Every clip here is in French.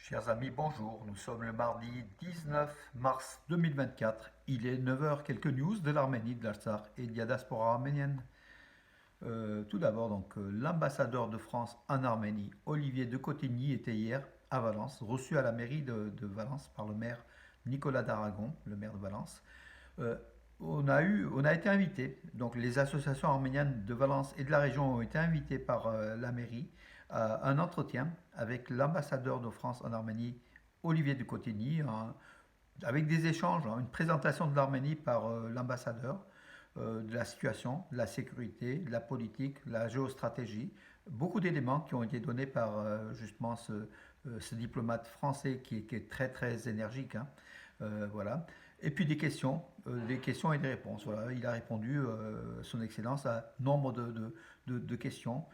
Chers amis, bonjour. Nous sommes le mardi 19 mars 2024. Il est 9 heures. Quelques news de l'Arménie, de l'Artsakh et de la diaspora arménienne. Tout d'abord, l'ambassadeur de France en Arménie, Olivier de Cotigny, était hier à Valence, reçu à la mairie de Valence par le maire Nicolas d'Aragon, le maire de Valence. Euh, on a été invité, donc les associations arméniennes de Valence et de la région ont été invitées par la mairie à un entretien avec l'ambassadeur de France en Arménie, Olivier de Cotigny, avec des échanges, une présentation de l'Arménie par l'ambassadeur, de la situation, de la sécurité, de la politique, de la géostratégie. Beaucoup d'éléments qui ont été donnés par justement ce diplomate français qui est très très énergique, hein. Voilà. Et puis des questions et des réponses. Voilà. Il a répondu, son Excellence, à nombre de questions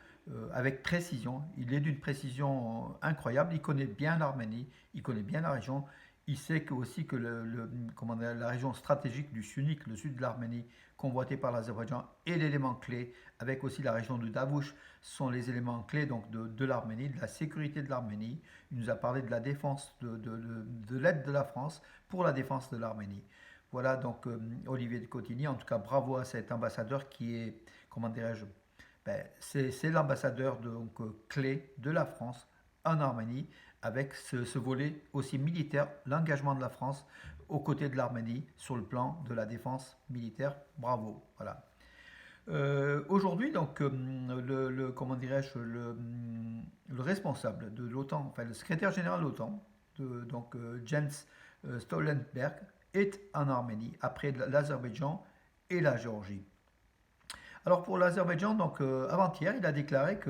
avec précision. Il est d'une précision incroyable. Il connaît bien l'Arménie, il connaît bien la région. Il sait que aussi que la région stratégique du Sunnik, le sud de l'Arménie, convoité par l'Azerbaïdjan, est l'élément clé, avec aussi la région de Davouch, sont les éléments clés de l'Arménie, de la sécurité de l'Arménie. Il nous a parlé de la défense, de l'aide de la France pour la défense de l'Arménie. Voilà donc Olivier de Cotigny, en tout cas bravo à cet ambassadeur qui est, comment dirais-je, c'est l'ambassadeur clé de la France en Arménie, avec ce volet aussi militaire, l'engagement de la France aux côtés de l'Arménie sur le plan de la défense militaire. Bravo. Voilà. Aujourd'hui, comment dirais-je, le responsable de l'OTAN, enfin le secrétaire général de l'OTAN, Jens Stoltenberg, est en Arménie, après l'Azerbaïdjan et la Géorgie. Alors pour l'Azerbaïdjan, avant-hier, il a déclaré que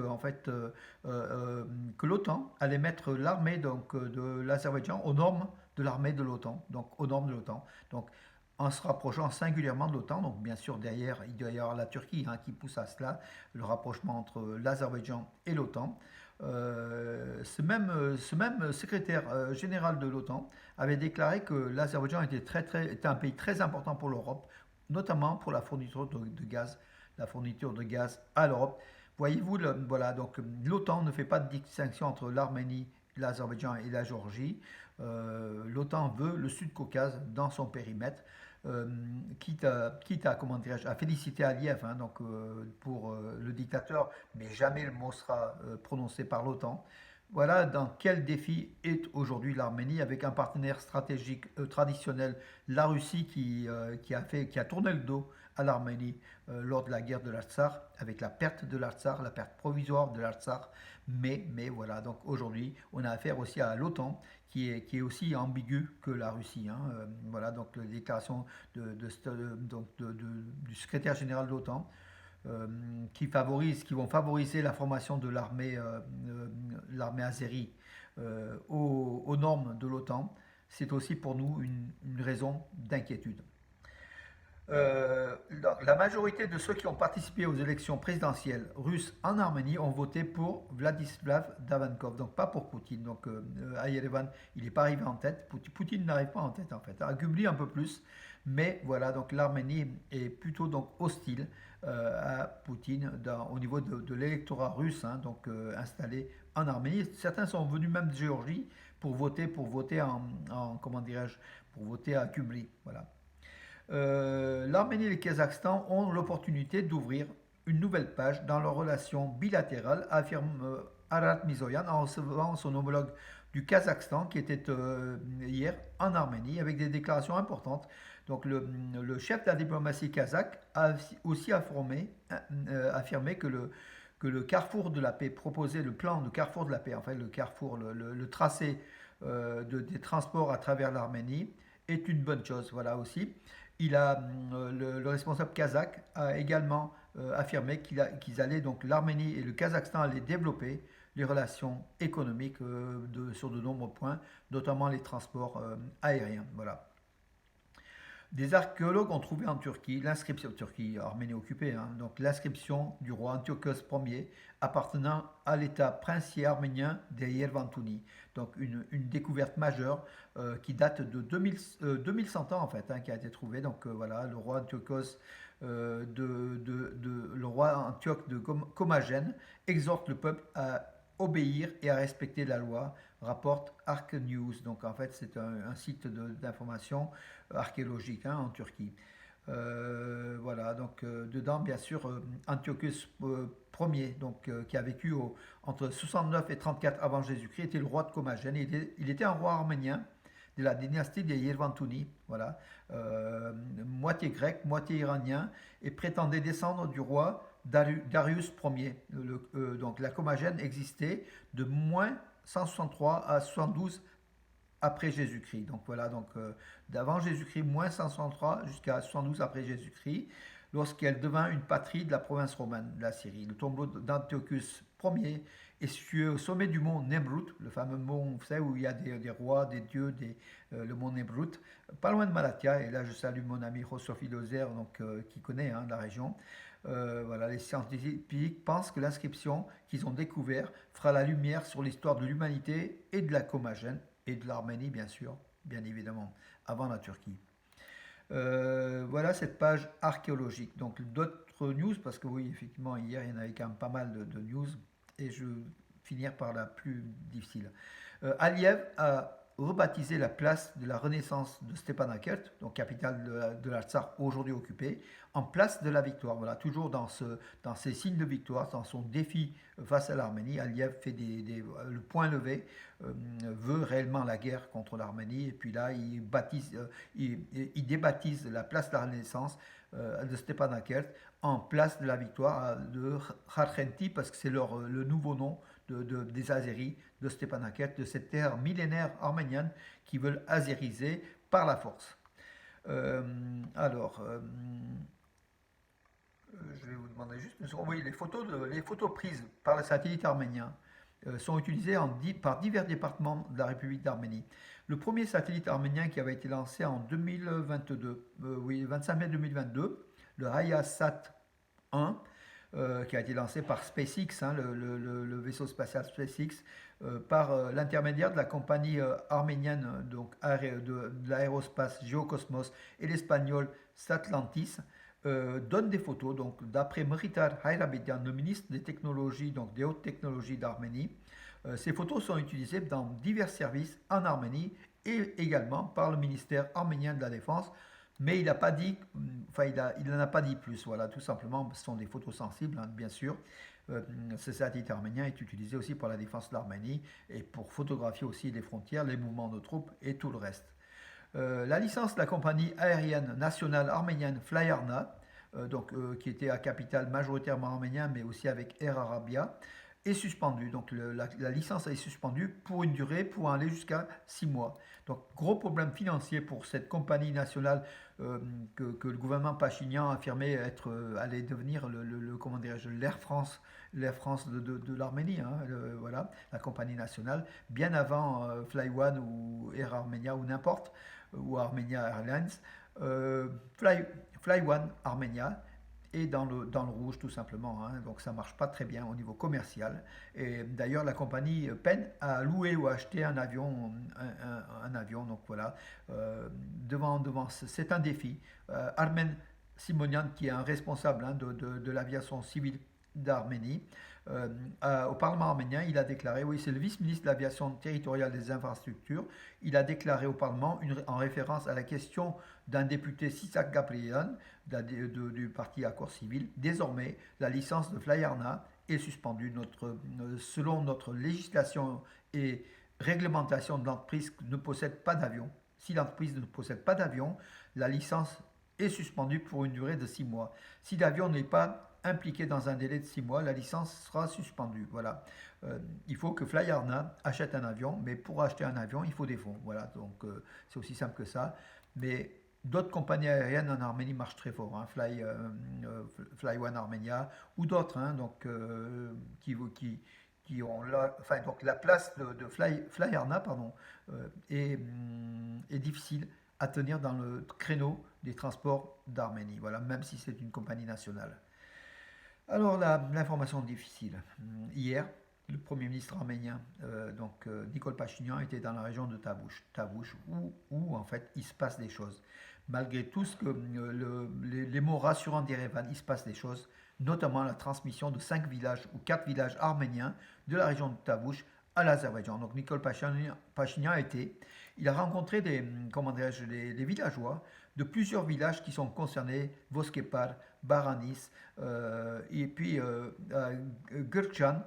l'OTAN allait mettre l'armée de l'Azerbaïdjan aux normes de l'armée de l'OTAN, donc aux normes de l'OTAN. Donc en se rapprochant singulièrement de l'OTAN. Donc bien sûr derrière, il doit y avoir la Turquie, hein, qui pousse à cela, le rapprochement entre l'Azerbaïdjan et l'OTAN. Ce même secrétaire général de l'OTAN avait déclaré que l'Azerbaïdjan était un pays très important pour l'Europe, notamment pour la fourniture de gaz, à l'Europe. Voyez-vous, voilà, donc l'OTAN ne fait pas de distinction entre l'Arménie, l'Azerbaïdjan et la Géorgie. L'OTAN veut le Sud-Caucase dans son périmètre, quitte à, comment à féliciter Aliyev, hein, pour le dictateur, mais jamais le mot sera prononcé par l'OTAN. Voilà dans quel défi est aujourd'hui l'Arménie, avec un partenaire stratégique traditionnel, la Russie, qui a tourné le dos à l'Arménie lors de la guerre de l'Artsakh, avec la perte de l'Artsakh, la perte provisoire de l'Artsakh. Mais voilà, donc aujourd'hui, on a affaire aussi à l'OTAN, qui est aussi ambigu que la Russie, hein. Voilà, donc la déclaration du secrétaire général de l'OTAN, qui vont favoriser la formation de l'armée azérie aux normes de l'OTAN. C'est aussi pour nous une raison d'inquiétude. La majorité de ceux qui ont participé aux élections présidentielles russes en Arménie ont voté pour Vladislav Davankov, donc pas pour Poutine. À Yerevan, il n'est pas arrivé en tête. Poutine n'arrive pas en tête en fait. À Gubli un peu plus, mais voilà, donc l'Arménie est plutôt hostile à Poutine au niveau de l'électorat russe, hein, installé en Arménie. Certains sont venus même de Géorgie pour voter comment dirais-je, pour voter à Gubli. Voilà. L'Arménie et le Kazakhstan ont l'opportunité d'ouvrir une nouvelle page dans leurs relations bilatérales, affirme Arat Mizoyan en recevant son homologue du Kazakhstan qui était hier en Arménie avec des déclarations importantes. Donc le chef de la diplomatie kazakh a aussi affirmé que le carrefour de la paix proposé, le plan de carrefour de la paix, enfin le tracé des transports à travers l'Arménie est une bonne chose. Voilà aussi. Le responsable kazakh a également affirmé qu'ils allaient, donc l'Arménie et le Kazakhstan allaient développer les relations économiques sur de nombreux points, notamment les transports aériens. Voilà. Des archéologues ont trouvé en Turquie l'inscription, Turquie, Arménie occupée, hein, donc l'inscription du roi Antiochos Ier appartenant à l'état princier arménien des Yervantuni. Donc une découverte majeure qui date de 2100 ans en fait, hein, qui a été trouvée. Voilà, le roi Antiochos, le roi Antioche de Commagène exhorte le peuple obéir et à respecter la loi, rapporte Ark News. Donc en fait, c'est un site d'information archéologique hein, en Turquie. Voilà, donc dedans, bien sûr, Antiochus Ier, donc, qui a vécu entre 69 et 34 avant Jésus-Christ, était le roi de Commagène. Il était un roi arménien de la dynastie des Yervantouni, voilà, moitié grec, moitié iranien, et prétendait descendre du roi Darius Ier. Donc la Commagène existait de moins 163 à 72 après Jésus-Christ. Donc voilà, donc d'avant Jésus-Christ, moins 503 jusqu'à 72 après Jésus-Christ, lorsqu'elle devint une patrie de la province romaine de la Syrie. Le tombeau d'Antiochus Ier est situé au sommet du mont Nemrut, le fameux mont, vous savez, où il y a des rois, des dieux, le mont Nemrut, pas loin de Malatia. Et là, je salue mon ami Rosofi Lozer, donc, qui connaît hein, la région. Voilà, les scientifiques pensent que l'inscription qu'ils ont découverte fera la lumière sur l'histoire de l'humanité et de la Commagène et de l'Arménie, bien sûr, bien évidemment, avant la Turquie. Voilà cette page archéologique. Donc d'autres news, parce que oui, effectivement, hier, il y en avait quand même pas mal de news, et je vais finir par la plus difficile. Aliyev a rebaptisé la place de la Renaissance de Stepanakert, donc capitale de l'Artsakh aujourd'hui occupée, en place de la victoire. Voilà, toujours dans ces signes de victoire, dans son défi face à l'Arménie, Aliyev fait le point levé, veut réellement la guerre contre l'Arménie, et puis là, il débaptise la place de la Renaissance de Stepanakert en place de la victoire de Kharkhenti, parce que c'est le nouveau nom des Azéris de Stepanakert, de cette terre millénaire arménienne qui veulent azériser par la force. Euh, alors, euh, je vais vous demander juste une seconde. Oui, les photos prises par le satellite arménien sont utilisées par divers départements de la République d'Arménie. Le premier satellite arménien qui avait été lancé en 2022, oui, 25 mai 2022, le Hayasat 1, qui a été lancé par SpaceX, hein, le vaisseau spatial SpaceX, par l'intermédiaire de la compagnie arménienne donc, de l'aérospace Geocosmos et l'espagnol Satlantis, donne des photos. Donc, d'après Meritar Hayrabedian, le ministre des technologies, donc des hautes technologies d'Arménie, ces photos sont utilisées dans divers services en Arménie et également par le ministère arménien de la Défense, mais il n'a pas dit, enfin il n'en a pas dit plus. Voilà, tout simplement, ce sont des photos sensibles, hein, bien sûr. Ce satellite arménien est utilisé aussi pour la défense de l'Arménie et pour photographier aussi les frontières, les mouvements de troupes et tout le reste. La licence de la compagnie aérienne nationale arménienne Flyarna, qui était à capitale majoritairement arménien, mais aussi avec Air Arabia, est suspendue. Donc la licence est suspendue pour une durée pour aller jusqu'à 6 mois. Donc gros problème financier pour cette compagnie nationale que le gouvernement Pachinian affirmait allait devenir comment dirais-je, l'Air France de l'Arménie, hein, voilà, la compagnie nationale, bien avant Flyone ou Air Armenia ou n'importe, ou Armenia Airlines. Flyone Armenia et dans le rouge tout simplement, hein. Donc ça marche pas très bien au niveau commercial. Et d'ailleurs la compagnie peine à louer ou à acheter un avion, un avion. Donc voilà, c'est un défi. Armen Simonian, qui est un responsable hein, de l'aviation civile d'Arménie, au Parlement arménien, il a déclaré, oui, c'est le vice-ministre de l'aviation territoriale des infrastructures, il a déclaré au Parlement, en référence à la question d'un député Sisak Gabrielian du parti Accord Civil, désormais la licence de Flyarna est suspendue. Selon notre législation et réglementation de l'entreprise ne possède pas d'avion. Si l'entreprise ne possède pas d'avion, la licence est suspendue pour une durée de 6 mois. Si l'avion n'est pas impliqué dans un délai de 6 mois, la licence sera suspendue. Voilà. Il faut que Flyarna achète un avion, mais pour acheter un avion, il faut des fonds. Voilà, donc c'est aussi simple que ça. Mais d'autres compagnies aériennes en Arménie marchent très fort, hein, Fly One Armenia ou d'autres, hein, donc, qui ont enfin, donc la place de Flyarna pardon, est difficile à tenir dans le créneau des transports d'Arménie, voilà, même si c'est une compagnie nationale. Alors l'information difficile. Hier, le Premier ministre arménien, Nikol Pachinian, était dans la région de Tavouch où en fait il se passe des choses. Malgré tout ce que les mots rassurants d'Erevan, il se passe des choses, notamment la transmission de 5 villages ou 4 villages arméniens de la région de Tavouch à l'Azerbaïdjan. Donc Nikol Pachinian il a rencontré des villageois de plusieurs villages qui sont concernés, Voskepar, Baranis, et puis Gurchan,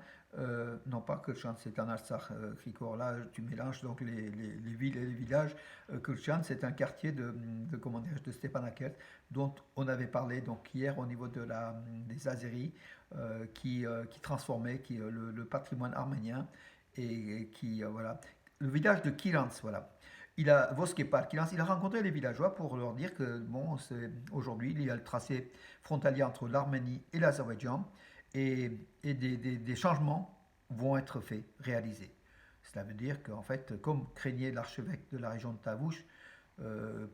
non pas Gurchan, c'est en Artsakh, Krikor, là tu mélanges donc les villes et les villages. Gurchan, c'est un quartier de Stepanakert dont on avait parlé donc hier au niveau des Azéris, qui transformait le patrimoine arménien et qui, voilà. Le village de Kirans, voilà. Voskepar, Kirans, il a rencontré les villageois pour leur dire que, bon, aujourd'hui, il y a le tracé frontalier entre l'Arménie et l'Azerbaïdjan et des changements vont être faits, réalisés. Cela veut dire qu'en fait, comme craignait l'archevêque de la région de Tavouch,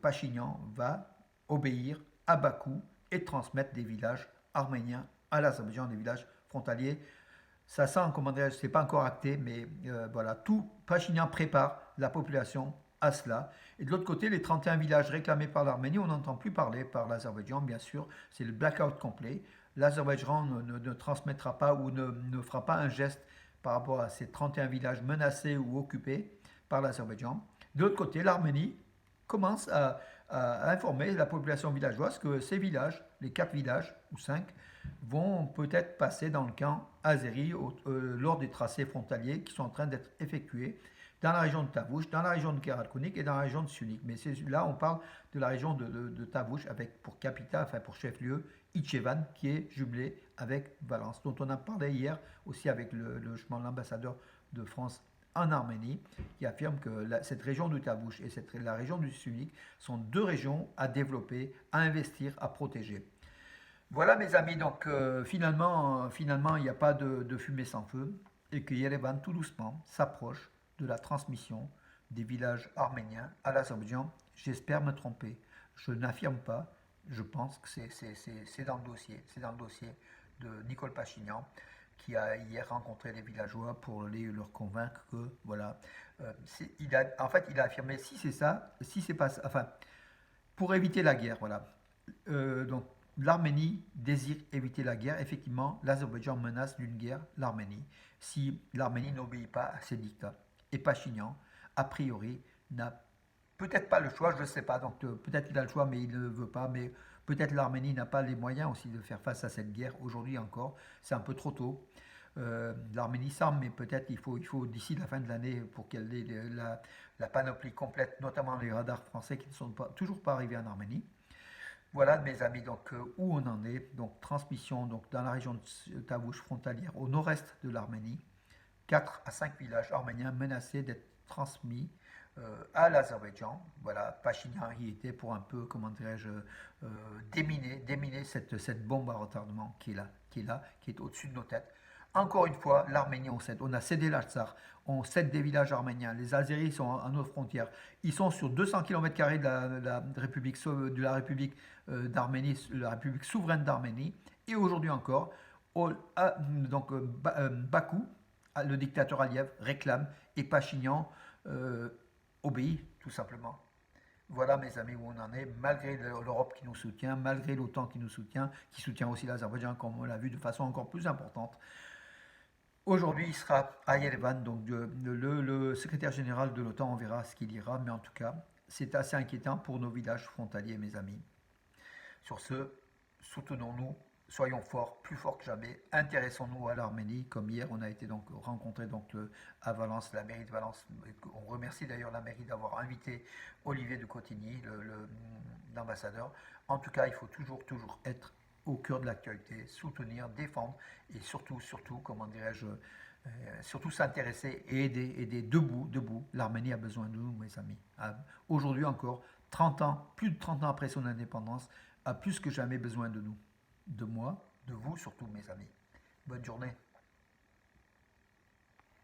Pachinian va obéir à Bakou et transmettre des villages arméniens à l'Azerbaïdjan, des villages frontaliers. Ça sent, comment dirais-je, c'est pas encore acté, mais voilà, tout Pachinian prépare la population à cela. Et de l'autre côté, les 31 villages réclamés par l'Arménie, on n'entend plus parler par l'Azerbaïdjan, bien sûr, c'est le blackout complet. L'Azerbaïdjan ne transmettra pas ou ne fera pas un geste par rapport à ces 31 villages menacés ou occupés par l'Azerbaïdjan. De l'autre côté, l'Arménie commence à informer la population villageoise que ces villages, les 4 villages ou 5, vont peut-être passer dans le camp azéri lors des tracés frontaliers qui sont en train d'être effectués dans la région de Tavouch, dans la région de Karakonik et dans la région de Sunik. Mais là, on parle de la région de Tavouch avec pour capitale, enfin pour chef-lieu, Ichevan, qui est jumelé avec Valence, dont on a parlé hier aussi avec l'ambassadeur de France en Arménie, qui affirme que cette région de Tavouch et la région du Sunik sont 2 régions à développer, à investir, à protéger. Voilà mes amis, donc finalement, il n'y a pas de fumée sans feu et que Yerevan tout doucement s'approche de la transmission des villages arméniens à l'Azerbaïdjan. J'espère me tromper, je n'affirme pas, je pense que c'est dans le dossier, de Nikol Pachinian qui a hier rencontré les villageois pour leur convaincre que voilà, il a affirmé si c'est ça, si c'est pas ça, enfin pour éviter la guerre, voilà. Donc l'Arménie désire éviter la guerre. Effectivement, l'Azerbaïdjan menace d'une guerre l'Arménie si l'Arménie n'obéit pas à ses dictats. Et Pachinian, a priori, n'a peut-être pas le choix, je ne sais pas. Donc peut-être qu'il a le choix, mais il ne veut pas. Mais peut-être l'Arménie n'a pas les moyens aussi de faire face à cette guerre aujourd'hui encore. C'est un peu trop tôt. L'Arménie s'arme, mais peut-être il faut d'ici la fin de l'année pour qu'elle ait la panoplie complète, notamment les radars français qui ne sont toujours pas arrivés en Arménie. Voilà mes amis, donc où on en est, donc transmission donc, dans la région de Tavouch frontalière au nord-est de l'Arménie, 4 à 5 villages arméniens menacés d'être transmis à l'Azerbaïdjan. Voilà, Pachinian y était pour un peu, comment dirais-je, déminer cette bombe à retardement qui est au-dessus de nos têtes. Encore une fois, l'Arménie, on a cédé l'Artsakh, on cède des villages arméniens. Les Azéris sont à nos frontières. Ils sont sur 200 km² de la République d'Arménie, la République souveraine d'Arménie. Et aujourd'hui encore, Bakou, le dictateur Aliyev, réclame et Pachinian obéit tout simplement. Voilà mes amis où on en est, malgré l'Europe qui nous soutient, malgré l'OTAN qui nous soutient, qui soutient aussi l'Azerbaïdjan comme on l'a vu de façon encore plus importante. Aujourd'hui, il sera à Yerevan, donc le secrétaire général de l'OTAN, on verra ce qu'il ira, mais en tout cas, c'est assez inquiétant pour nos villages frontaliers, mes amis. Sur ce, soutenons-nous, soyons forts, plus forts que jamais, intéressons-nous à l'Arménie, comme hier, on a été donc rencontré à Valence, la mairie de Valence. On remercie d'ailleurs la mairie d'avoir invité Olivier de Cotigny, l'ambassadeur. En tout cas, il faut toujours être au cœur de l'actualité, soutenir, défendre et surtout, comment dirais-je, surtout s'intéresser et aider debout. L'Arménie a besoin de nous, mes amis. Aujourd'hui encore, 30 ans, plus de 30 ans après son indépendance, a plus que jamais besoin de nous. De moi, de vous surtout, mes amis. Bonne journée.